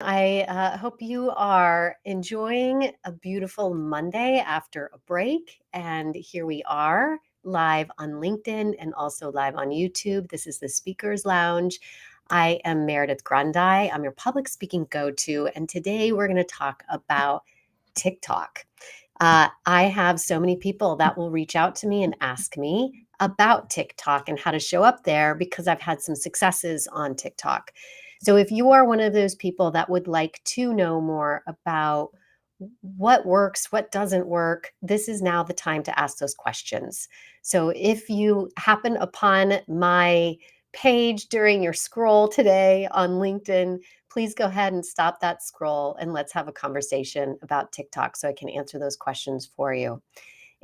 I hope you are enjoying a beautiful Monday after a break. And here we are live on LinkedIn and also live on YouTube. This is the Speakers Lounge. I am Meredith Grundy. I'm your public speaking go to. And today we're going to talk about TikTok. I have so many people that will reach out to me and ask me about TikTok and how to show up there because I've had some successes on TikTok. So if you are one of those people that would like to know more about what works, what doesn't work, this is now the time to ask those questions. So if you happen upon my page during your scroll today on LinkedIn, please go ahead and stop that scroll and let's have a conversation about TikTok so I can answer those questions for you.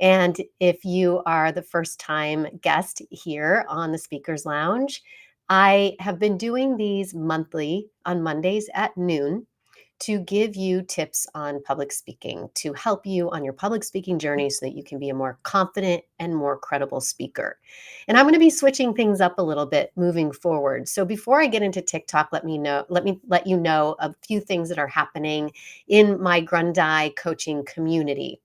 And if you are the first time guest here on the Speakers Lounge, I have been doing these monthly on Mondays at noon to give you tips on public speaking, to help you on your public speaking journey so that you can be a more confident and more credible speaker. And I'm going to be switching things up a little bit moving forward. So before I get into TikTok, let me let you know a few things that are happening in my Grundy coaching community.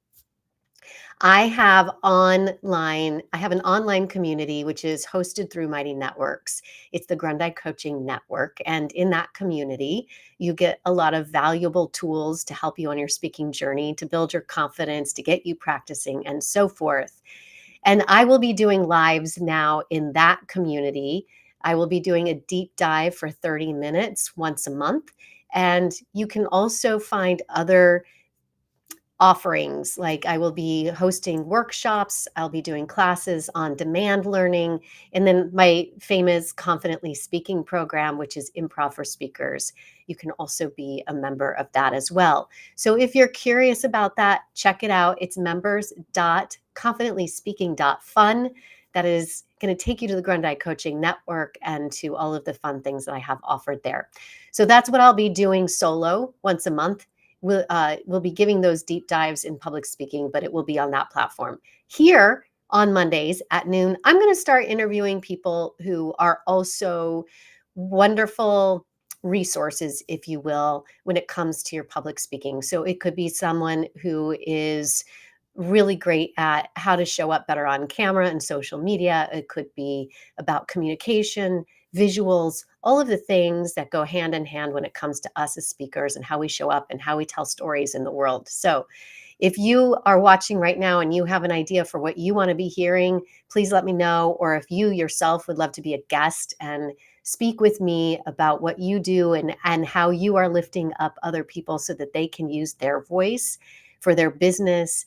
I have an online community which is hosted through Mighty Networks. It's the Grundy Coaching Network. And in that community, you get a lot of valuable tools to help you on your speaking journey, to build your confidence, to get you practicing, and so forth. And I will be doing lives now in that community. I will be doing a deep dive for 30 minutes once a month. And you can also find other offerings. Like I will be hosting workshops, I'll be doing classes on demand learning, and then my famous Confidently Speaking program, which is improv for speakers. You can also be a member of that as well. So if you're curious about that, check it out. It's members.confidentlyspeaking.fun. That is going to take you to the Grundy Coaching Network and to all of the fun things that I have offered there. So that's what I'll be doing solo once a month. We'll be giving those deep dives in public speaking, but it will be on that platform. Here on Mondays at noon, I'm going to start interviewing people who are also wonderful resources, if you will, when it comes to your public speaking. So it could be someone who is really great at how to show up better on camera and social media. It could be about communication, visuals, all of the things that go hand in hand when it comes to us as speakers and how we show up and how we tell stories in the world. So if you are watching right now and you have an idea for what you want to be hearing, please let me know. Or if you yourself would love to be a guest and speak with me about what you do and how you are lifting up other people so that they can use their voice for their business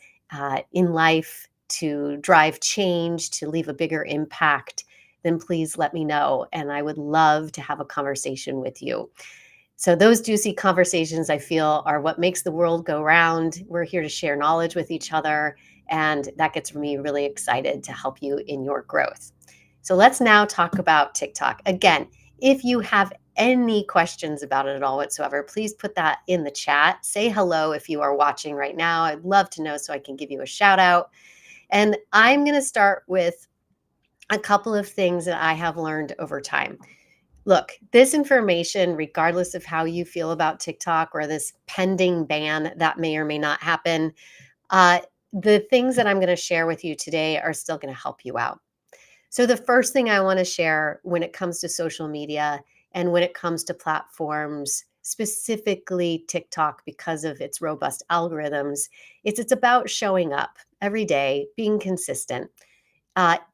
in life to drive change, to leave a bigger impact, then please let me know. And I would love to have a conversation with you. So those juicy conversations I feel are what makes the world go round. We're here to share knowledge with each other. And that gets me really excited to help you in your growth. So let's now talk about TikTok. Again, if you have any questions about it at all whatsoever, please put that in the chat. Say hello if you are watching right now. I'd love to know so I can give you a shout out. And I'm going to start with a couple of things that I have learned over time. Look, this information, regardless of how you feel about TikTok or this pending ban that may or may not happen, uh, the things that I'm going to share with you today are still going to help you out. So, the first thing I want to share when it comes to social media and when it comes to platforms, specifically TikTok, because of its robust algorithms, it's about showing up every day, being consistent,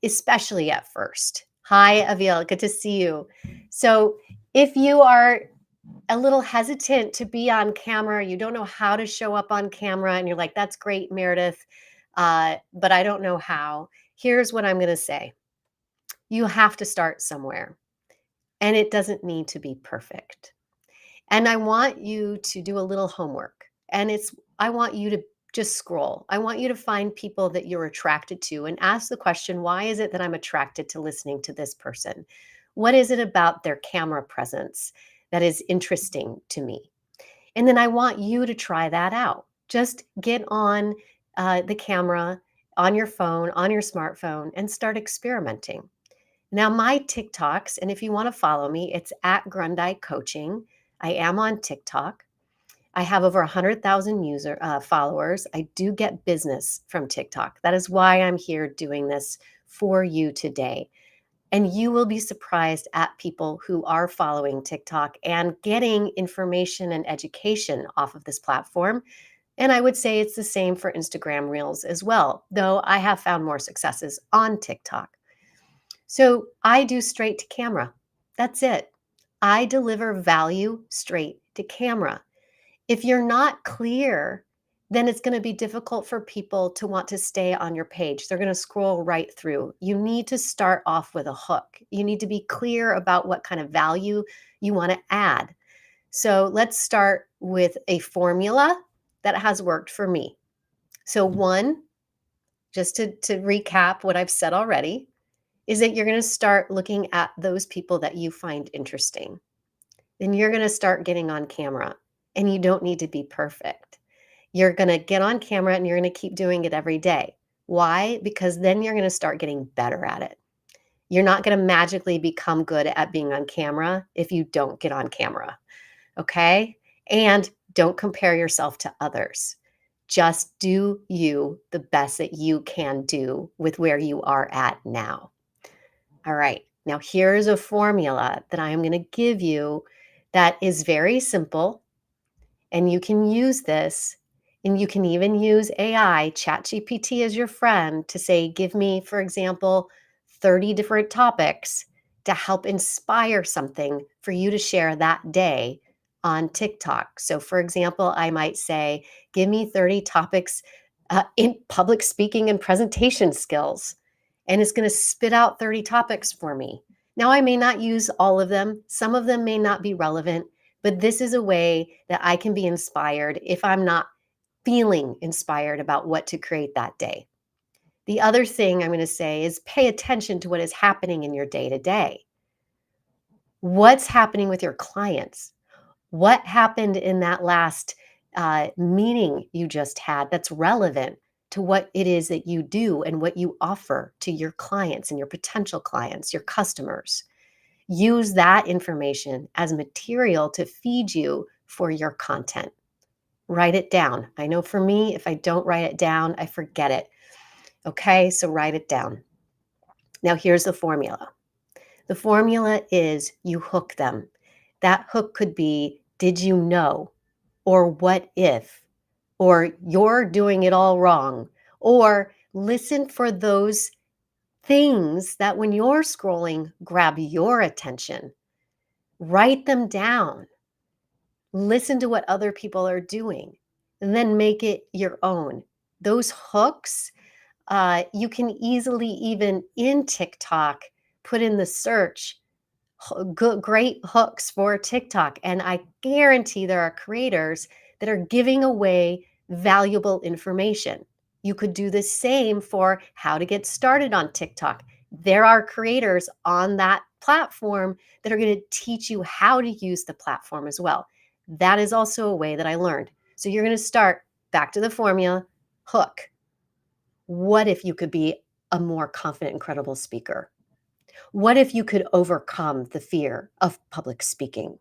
especially at first. Hi, Aviel, good to see you. So, if you are a little hesitant to be on camera, you don't know how to show up on camera, and you're like, that's great, Meredith, but I don't know how. Here's what I'm going to say. You have to start somewhere, and it doesn't need to be perfect. And I want you to do a little homework. I want you to just scroll. I want you to find people that you're attracted to and ask the question, why is it that I'm attracted to listening to this person? What is it about their camera presence that is interesting to me? And then I want you to try that out. Just get on the camera, on your phone, on your smartphone, and start experimenting. Now, my TikToks, and if you want to follow me, it's at Grundy Coaching. I am on TikTok. I have over 100,000 followers. I do get business from TikTok. That is why I'm here doing this for you today. And you will be surprised at people who are following TikTok and getting information and education off of this platform. And I would say it's the same for Instagram Reels as well, though I have found more successes on TikTok. So I do straight to camera. That's it. I deliver value straight to camera. If you're not clear, then it's going to be difficult for people to want to stay on your page. They're going to scroll right through. You need to start off with a hook. You need to be clear about what kind of value you want to add. So let's start with a formula that has worked for me. So, one, just to recap what I've said already, is that you're going to start looking at those people that you find interesting. Then you're going to start getting on camera, and you don't need to be perfect. You're going to get on camera and you're going to keep doing it every day. Why? Because then you're going to start getting better at it. You're not going to magically become good at being on camera if you don't get on camera. Okay? And don't compare yourself to others. Just do you the best that you can do with where you are at now. All right. Now, here's a formula that I am going to give you that is very simple, and you can use this, and you can even use AI, ChatGPT, as your friend to say, give me, for example, 30 different topics to help inspire something for you to share that day on TikTok. So, for example, I might say, give me 30 topics in public speaking and presentation skills. And it's going to spit out 30 topics for me. Now, I may not use all of them, some of them may not be relevant, but this is a way that I can be inspired if I'm not feeling inspired about what to create that day. The other thing I'm going to say is pay attention to what is happening in your day to day. What's happening with your clients? What happened in that last meeting you just had that's relevant to what it is that you do and what you offer to your clients and your potential clients, your customers? Use that information as material to feed you for your content. Write it down. I know for me, if I don't write it down, I forget it. Okay, so write it down. Now, here's the formula. The formula is you hook them. That hook could be, did you know? Or what if? Or you're doing it all wrong. Or listen for those things that when you're scrolling, grab your attention. Write them down. Listen to what other people are doing, and then make it your own. Those hooks, you can easily, even in TikTok, put in the search great hooks for TikTok. And I guarantee there are creators that are giving away valuable information. You could do the same for how to get started on TikTok. There are creators on that platform that are going to teach you how to use the platform as well. That is also a way that I learned. So you're going to start back to the formula hook. What if you could be a more confident and credible speaker? What if you could overcome the fear of public speaking?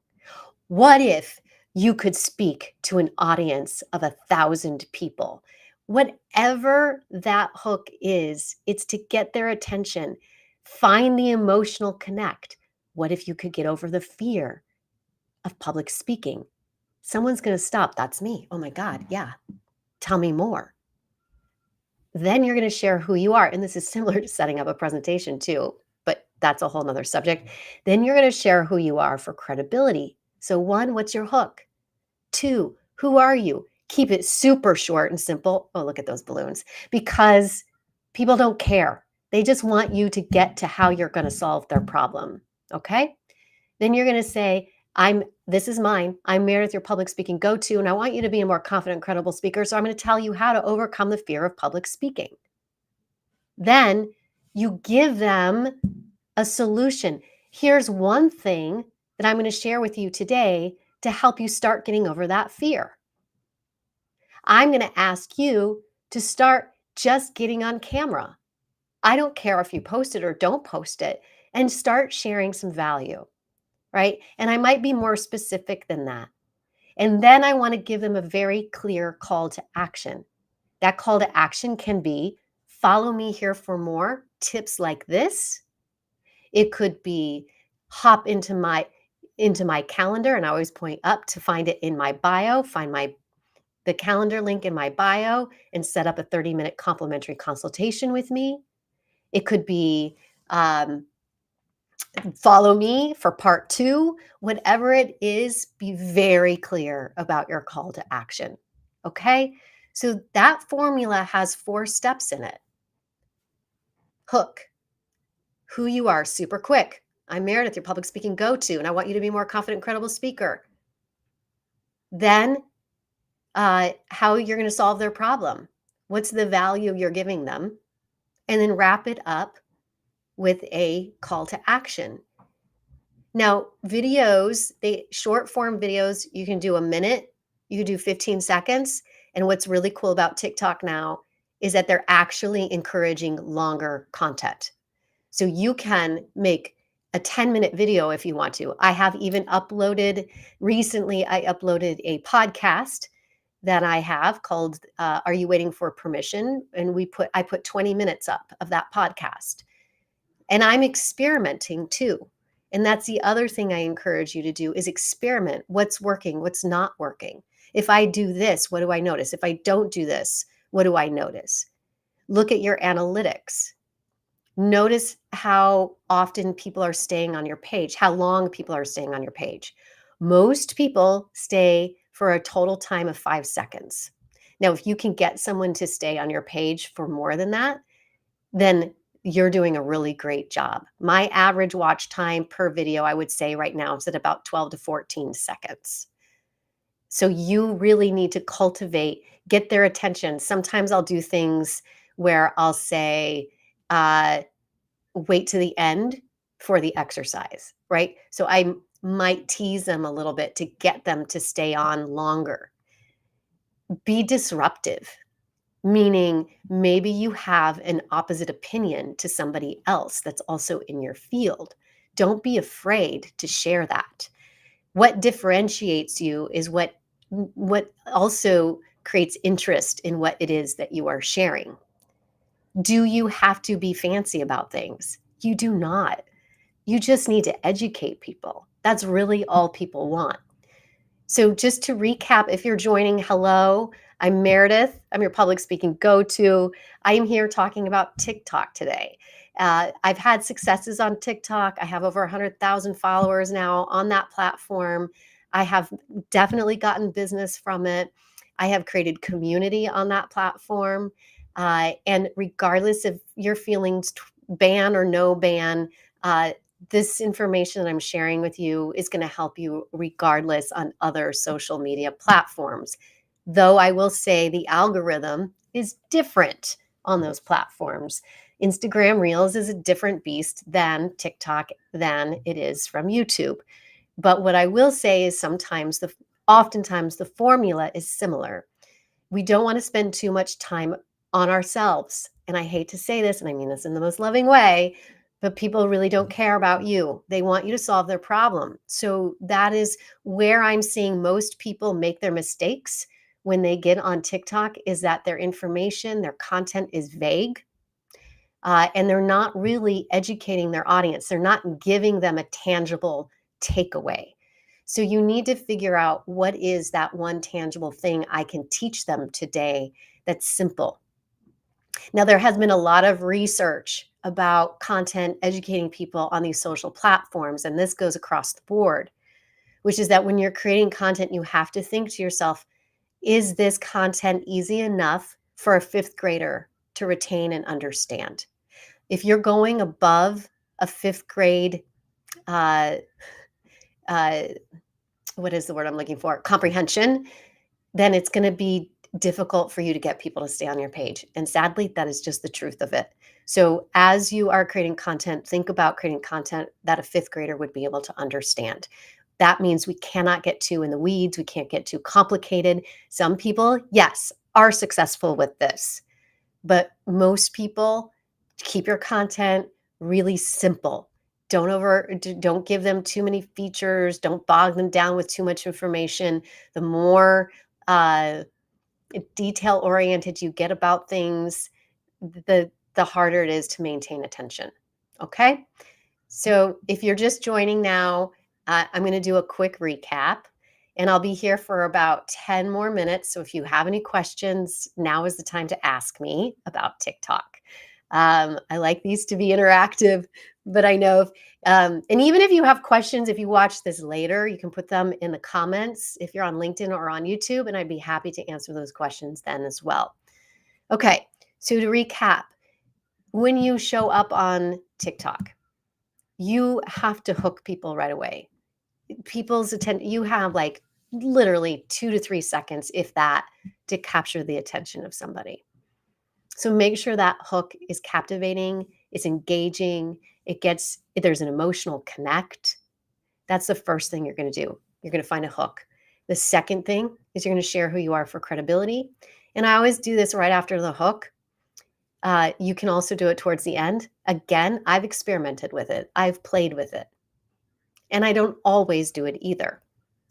What if you could speak to an audience of 1,000 people? Whatever that hook is, it's to get their attention. Find the emotional connect. What if you could get over the fear of public speaking? Someone's going to stop. That's me. Oh my God. Yeah. Tell me more. Then you're going to share who you are. And this is similar to setting up a presentation too, but that's a whole nother subject. Then you're going to share who you are for credibility. So one, what's your hook? Two, who are you? Keep it super short and simple. Oh, look at those balloons. Because people don't care. They just want you to get to how you're going to solve their problem. Okay? Then you're going to say, this is mine. I'm Meredith, your public speaking go-to, and I want you to be a more confident, credible speaker. So I'm going to tell you how to overcome the fear of public speaking. Then you give them a solution. Here's one thing that I'm going to share with you today to help you start getting over that fear. I'm going to ask you to start just getting on camera. I don't care if you post it or don't post it, and start sharing some value. right? And I might be more specific than that. And then I want to give them a very clear call to action. That call to action can be follow me here for more tips like this. It could be hop into my calendar, and I always point up to find it in my bio, find the calendar link in my bio and set up a 30-minute complimentary consultation with me. It could be um, follow me for part 2. Whatever it is, be very clear about your call to action. Okay? So that formula has 4 steps in it. Hook, who you are super quick. I'm Meredith, your public speaking go-to, and I want you to be a more confident, credible speaker. Then, how you're going to solve their problem. What's the value you're giving them? And then wrap it up with a call to action. Now, videos, short form videos, you can do a minute, you can do 15 seconds. And what's really cool about TikTok now is that they're actually encouraging longer content. So you can make a 10-minute video if you want to. I have even recently I uploaded a podcast that I have called Are You Waiting for Permission? And I put 20 minutes up of that podcast. And I'm experimenting too. And that's the other thing I encourage you to do is experiment. What's working? What's not working? If I do this, what do I notice? If I don't do this, what do I notice? Look at your analytics. Notice how often people are staying on your page, how long people are staying on your page. Most people stay for a total time of 5 seconds. Now, if you can get someone to stay on your page for more than that, then you're doing a really great job. My average watch time per video, I would say right now, is at about 12 to 14 seconds. So you really need to get their attention. Sometimes I'll do things where I'll say, wait to the end for the exercise, right? So I might tease them a little bit to get them to stay on longer. Be disruptive, meaning maybe you have an opposite opinion to somebody else that's also in your field. Don't be afraid to share that. What differentiates you is what also creates interest in what it is that you are sharing. Do you have to be fancy about things? You do not. You just need to educate people. That's really all people want. So just to recap, if you're joining, hello, I'm Meredith. I'm your public speaking go-to. I am here talking about TikTok today. I've had successes on TikTok. I have over 100,000 followers now on that platform. I have definitely gotten business from it. I have created community on that platform. And regardless of your feelings, ban or no ban, this information that I'm sharing with you is going to help you regardless on other social media platforms. Though I will say the algorithm is different on those platforms. Instagram Reels is a different beast than TikTok than it is from YouTube. But what I will say is oftentimes the formula is similar. We don't want to spend too much time on ourselves. And I hate to say this, and I mean this in the most loving way, but people really don't care about you. They want you to solve their problem. So that is where I'm seeing most people make their mistakes when they get on TikTok, is that their information, their content is vague. And they're not really educating their audience. They're not giving them a tangible takeaway. So you need to figure out what is that one tangible thing I can teach them today that's simple. Now, there has been a lot of research about content educating people on these social platforms, and this goes across the board, which is that when you're creating content, you have to think to yourself, is this content easy enough for a 5th grader to retain and understand? If you're going above a 5th grade, what is the word I'm looking for? Comprehension, then it's going to be difficult for you to get people to stay on your page. And sadly, that is just the truth of it. So as you are creating content, think about creating content that a 5th grader would be able to understand. That means we cannot get too in the weeds. We can't get too complicated. Some people, yes, are successful with this, but most people keep your content really simple. Don't give them too many features. Don't bog them down with too much information. The more uh, detail oriented you get about things, the harder it is to maintain attention. Okay. So if you're just joining now, I'm going to do a quick recap and I'll be here for about 10 more minutes. So if you have any questions, now is the time to ask me about TikTok. I like these to be interactive, but I know, and even if you have questions, if you watch this later, you can put them in the comments if you're on LinkedIn or on YouTube, and I'd be happy to answer those questions then as well. Okay, so to recap, when you show up on TikTok, you have to hook people right away. People's attention, you have like literally 2 to 3 seconds, if that, to capture the attention of somebody. So make sure that hook is captivating, it's engaging, there's an emotional connect. That's the first thing you're going to do. You're going to find a hook. The second thing is you're going to share who you are for credibility. And I always do this right after the hook. You can also do it towards the end. Again, I've experimented with it. I've played with it. And I don't always do it either.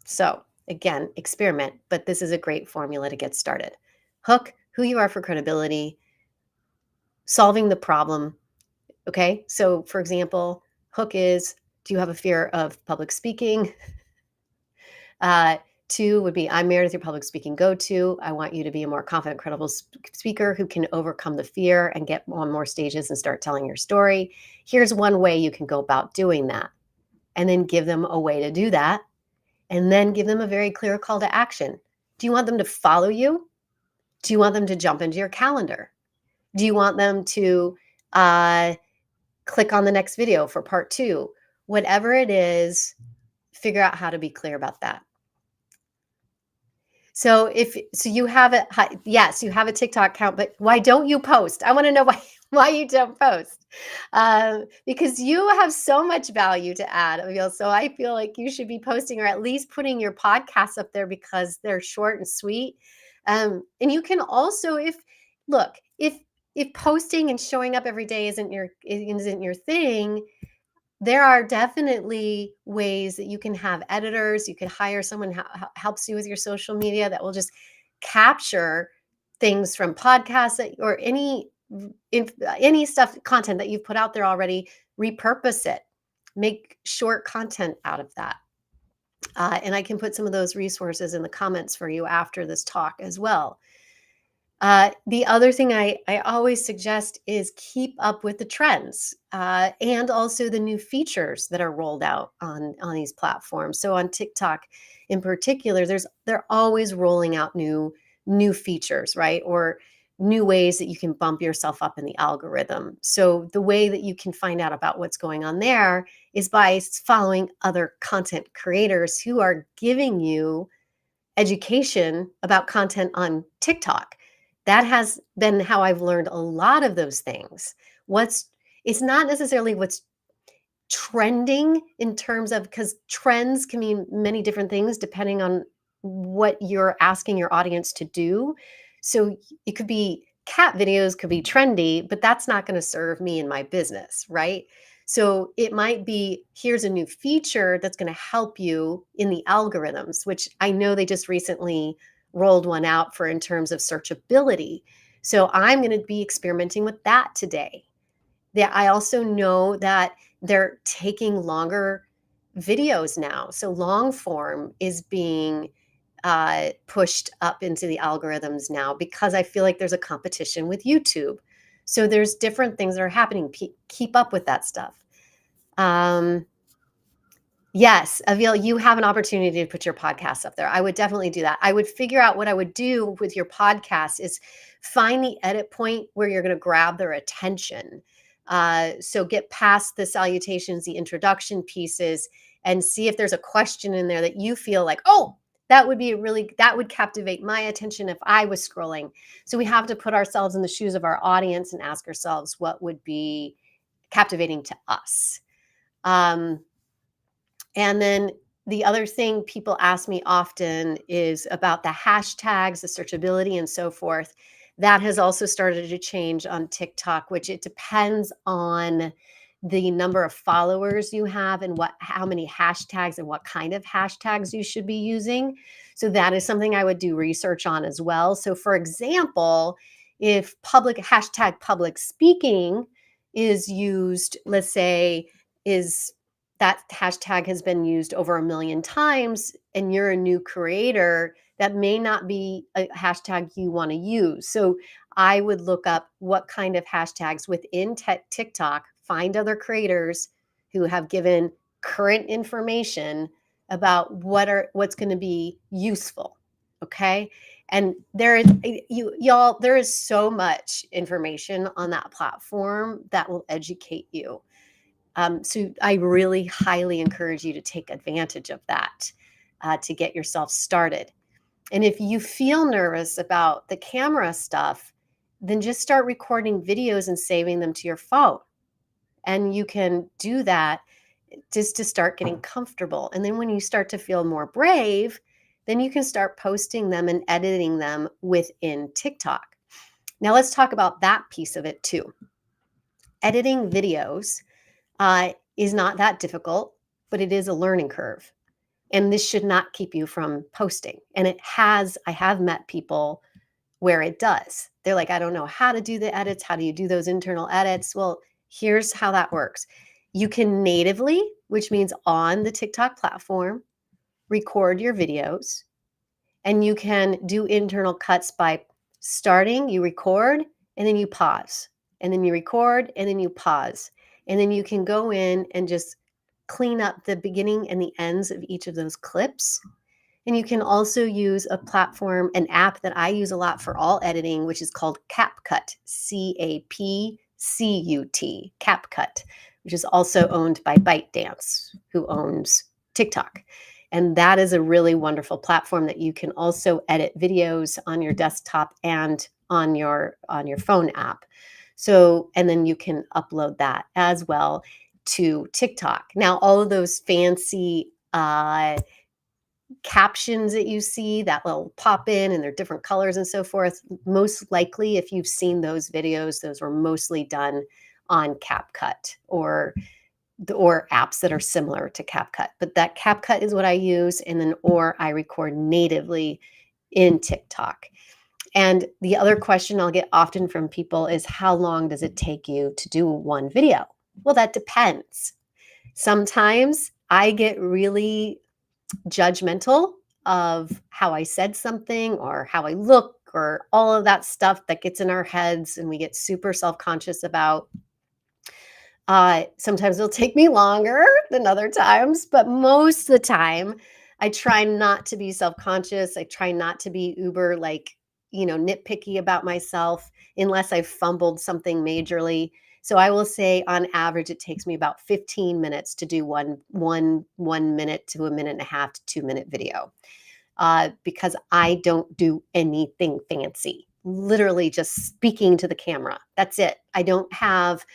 So again, experiment, but this is a great formula to get started. Hook, who you are for credibility, solving the problem. Okay. So for example, hook is, do you have a fear of public speaking? 2 would be, I'm Meredith, your public speaking go-to. I want you to be a more confident, credible speaker who can overcome the fear and get on more stages and start telling your story. Here's one way you can go about doing that. And then give them a way to do that. And then give them a very clear call to action. Do you want them to follow you? Do you want them to jump into your calendar? Do you want them to click on the next video for part 2? Whatever it is, figure out how to be clear about that. So you have it, yes, you have a TikTok account, but why don't you post? I want to know why you don't post. Because you have so much value to add, Aviel. So I feel like you should be posting or at least putting your podcasts up there because they're short and sweet. And you can also, if posting and showing up every day isn't your thing, there are definitely ways that you can have editors. You can hire someone who helps you with your social media that will just capture things from podcasts or any content that you've put out there already, repurpose it, make short content out of that. And I can put some of those resources in the comments for you after this talk as well. The other thing I always suggest is keep up with the trends and also the new features that are rolled out on these platforms. So on TikTok in particular, they're always rolling out new features, right? Or new ways that you can bump yourself up in the algorithm. So the way that you can find out about what's going on there is by following other content creators who are giving you education about content on TikTok. That has been how I've learned a lot of those things. It's not necessarily what's trending in terms of, because trends can mean many different things depending on what you're asking your audience to do. So it could be cat videos could be trendy, but that's not going to serve me in my business, right? So it might be, here's a new feature that's going to help you in the algorithms, which I know they just recently rolled one out for in terms of searchability. So I'm going to be experimenting with that today. I also know that they're taking longer videos now. So long form is being pushed up into the algorithms now because I feel like there's a competition with YouTube. So there's different things that are happening. Keep up with that stuff. Yes, Aviel, you have an opportunity to put your podcast up there. I would definitely do that. I would figure out what I would do with your podcast is find the edit point where you're going to grab their attention. So get past the salutations, the introduction pieces, and see if there's a question in there that you feel like, oh, that would captivate my attention if I was scrolling. So we have to put ourselves in the shoes of our audience and ask ourselves what would be captivating to us. And then the other thing people ask me often is about the hashtags, the searchability, and so forth. That has also started to change on TikTok, which it depends on the number of followers you have and how many hashtags and what kind of hashtags you should be using. So that is something I would do research on as well. So for example, if public speaking is used, let's say, is that hashtag has been used over 1 million times and you're a new creator, that may not be a hashtag you want to use. So I would look up what kind of hashtags within TikTok, find other creators who have given current information about what's going to be useful. Okay. And there is y'all, there is so much information on that platform that will educate you. So I really highly encourage you to take advantage of that to get yourself started. And if you feel nervous about the camera stuff, then just start recording videos and saving them to your phone. And you can do that just to start getting comfortable. And then when you start to feel more brave, then you can start posting them and editing them within TikTok. Now, let's talk about that piece of it too. Editing videos is not that difficult, but it is a learning curve. And this should not keep you from posting. And I have met people where it does. They're like, I don't know how to do the edits. How do you do those internal edits? Well, here's how that works. You can natively, which means on the TikTok platform, record your videos, and you can do internal cuts by starting, you record, and then you pause, and then you record, and then you pause. And then you can go in and just clean up the beginning and the ends of each of those clips. And you can also use a platform, an app that I use a lot for all editing, which is called CapCut, CapCut, CapCut, which is also owned by ByteDance, who owns TikTok. And that is a really wonderful platform that you can also edit videos on your desktop and on your phone app. So, and then you can upload that as well to TikTok. Now, all of those fancy captions that you see that will pop in and they're different colors and so forth, most likely, if you've seen those videos, those were mostly done on CapCut or apps that are similar to CapCut. But that CapCut is what I use, and then or I record natively in TikTok. And the other question I'll get often from people is, how long does it take you to do one video? Well, that depends. Sometimes I get really judgmental of how I said something or how I look or all of that stuff that gets in our heads and we get super self-conscious about. Sometimes it'll take me longer than other times, but most of the time I try not to be self-conscious. I try not to be uber nitpicky about myself unless I've fumbled something majorly. So I will say on average, it takes me about 15 minutes to do one minute to a minute and a half to 2 minute video because I don't do anything fancy, literally just speaking to the camera. That's it. I don't have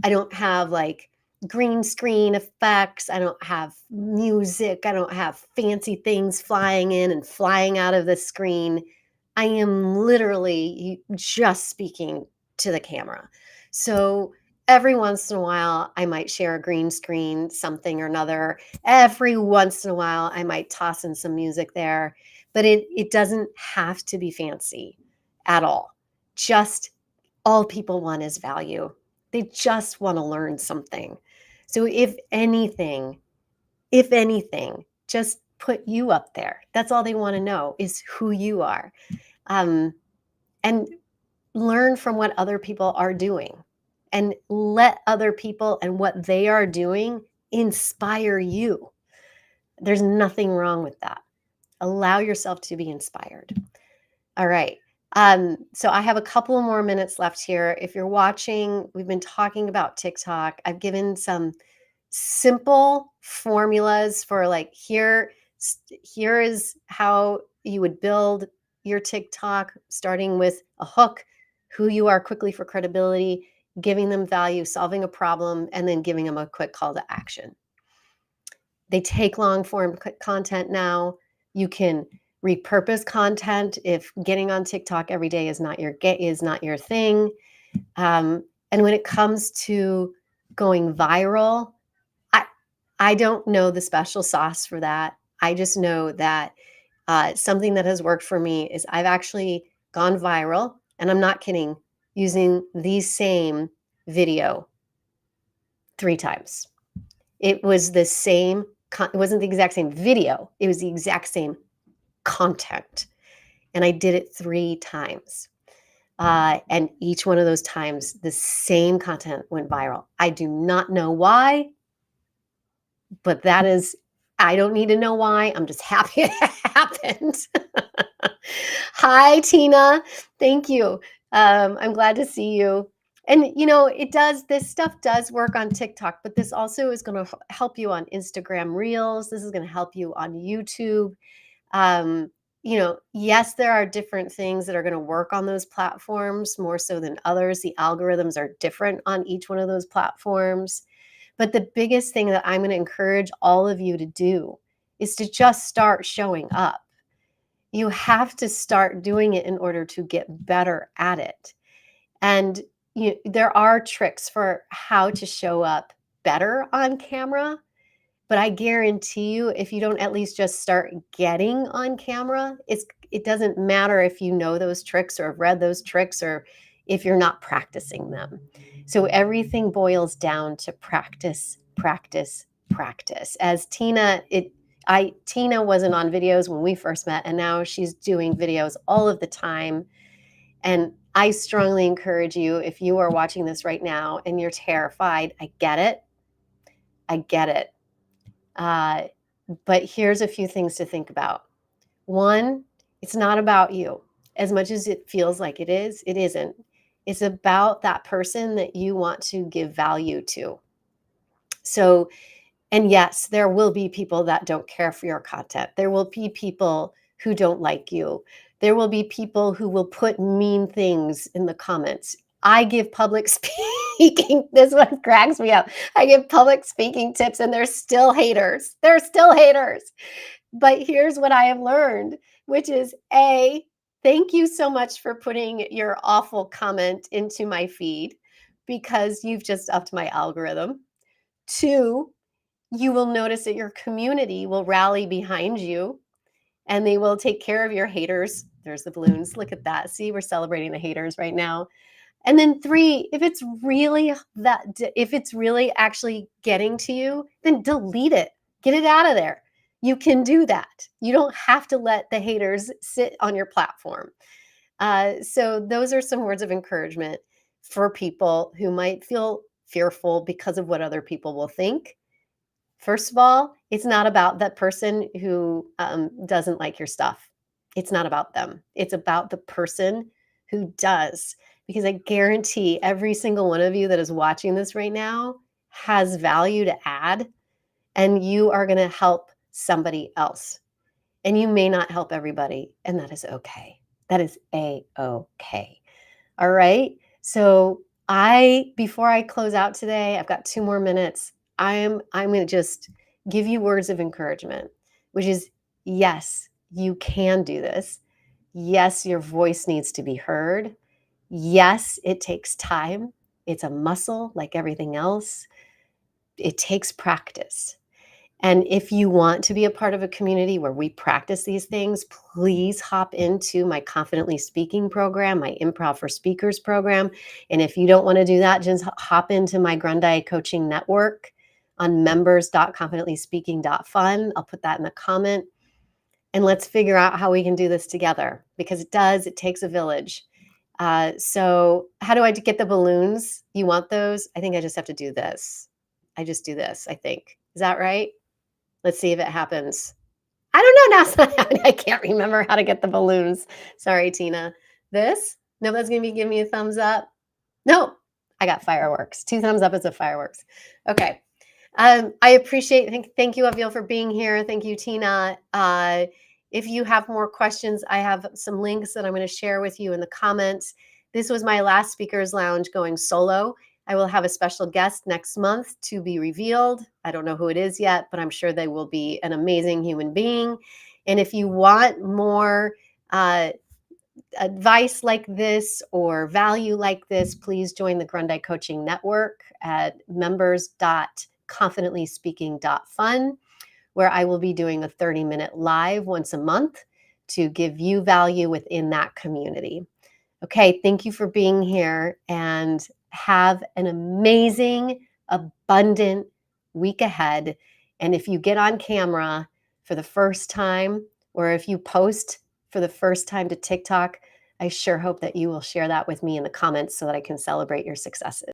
like green screen effects. I don't have music. I don't have fancy things flying in and flying out of the screen. I am literally just speaking to the camera. So every once in a while, I might share a green screen, something or another. Every once in a while, I might toss in some music there, but it doesn't have to be fancy at all. Just all people want is value. They just want to learn something. So if anything, just put you up there. That's all they want to know is who you are. And learn from what other people are doing and let other people and what they are doing inspire you. There's nothing wrong with that. Allow yourself to be inspired. All right. So I have a couple more minutes left here. If you're watching, we've been talking about TikTok. I've given some simple formulas for like, here is how you would build your TikTok, starting with a hook, who you are quickly for credibility, giving them value, solving a problem, and then giving them a quick call to action. They take long form content now. You can repurpose content if getting on TikTok every day is not your thing. And when it comes to going viral, I I don't know the special sauce for that. I just know that something that has worked for me is I've actually gone viral, and I'm not kidding, using the same video 3 times. It was the same. It wasn't the exact same video. It was the exact same content, and I did it 3 times. And each one of those times, the same content went viral. I do not know why, but that is, I don't need to know why. I'm just happy it happened. Hi, Tina. Thank you. I'm glad to see you. And this stuff does work on TikTok, but this also is going to help you on Instagram Reels. This is going to help you on YouTube. Yes, there are different things that are going to work on those platforms more so than others. The algorithms are different on each one of those platforms. But the biggest thing that I'm going to encourage all of you to do is to just start showing up. You have to start doing it in order to get better at it. And there are tricks for how to show up better on camera. But I guarantee you, if you don't at least just start getting on camera, it doesn't matter if you know those tricks or have read those tricks or if you're not practicing them. So everything boils down to practice, practice, practice. As Tina wasn't on videos when we first met, and now she's doing videos all of the time. And I strongly encourage you, if you are watching this right now and you're terrified, I get it. I get it. But here's a few things to think about. One, it's not about you. As much as it feels like it is, it isn't. It's about that person that you want to give value to. So, and yes, there will be people that don't care for your content. There will be people who don't like you. There will be people who will put mean things in the comments. I give public speaking. This one cracks me up. I give public speaking tips and there's still haters. There's still haters. But here's what I have learned, which is thank you so much for putting your awful comment into my feed because you've just upped my algorithm. 2, you will notice that your community will rally behind you and they will take care of your haters. There's the balloons. Look at that. See, we're celebrating the haters right now. And then 3, if it's really actually getting to you, then delete it. Get it out of there. You can do that. You don't have to let the haters sit on your platform. So those are some words of encouragement for people who might feel fearful because of what other people will think. First of all, it's not about that person who doesn't like your stuff. It's not about them. It's about the person who does. Because I guarantee every single one of you that is watching this right now has value to add, and you are going to help somebody else. And you may not help everybody, and that is okay. That is A-okay. All right. So before I close out today, I've got 2 more minutes. I'm going to just give you words of encouragement, which is yes, you can do this. Yes, your voice needs to be heard. Yes, it takes time. It's a muscle like everything else. It takes practice. And if you want to be a part of a community where we practice these things, please hop into my Confidently Speaking program, my Improv for Speakers program. And if you don't want to do that, just hop into my Grundy Coaching Network on members.confidentlyspeaking.fun. I'll put that in the comment. And let's figure out how we can do this together because it takes a village. So how do I get the balloons? You want those? I think I just have to do this. I just do this, I think. Is that right? Let's see if it happens. I don't know. Now it's not happening. I can't remember how to get the balloons. Sorry, Tina. This? Nobody's going to be giving me a thumbs up. No, I got fireworks. 2 thumbs up is a fireworks. Okay. I appreciate, thank you, Aviel, for being here. Thank you, Tina. If you have more questions, I have some links that I'm going to share with you in the comments. This was my last Speakers Lounge going solo. I will have a special guest next month to be revealed. I don't know who it is yet, but I'm sure they will be an amazing human being. And if you want more advice like this or value like this, please join the Grundy Coaching Network at members.confidentlyspeaking.fun, where I will be doing a 30-minute live once a month to give you value within that community. Okay, thank you for being here and have an amazing, abundant week ahead. And if you get on camera for the first time, or if you post for the first time to TikTok, I sure hope that you will share that with me in the comments so that I can celebrate your successes.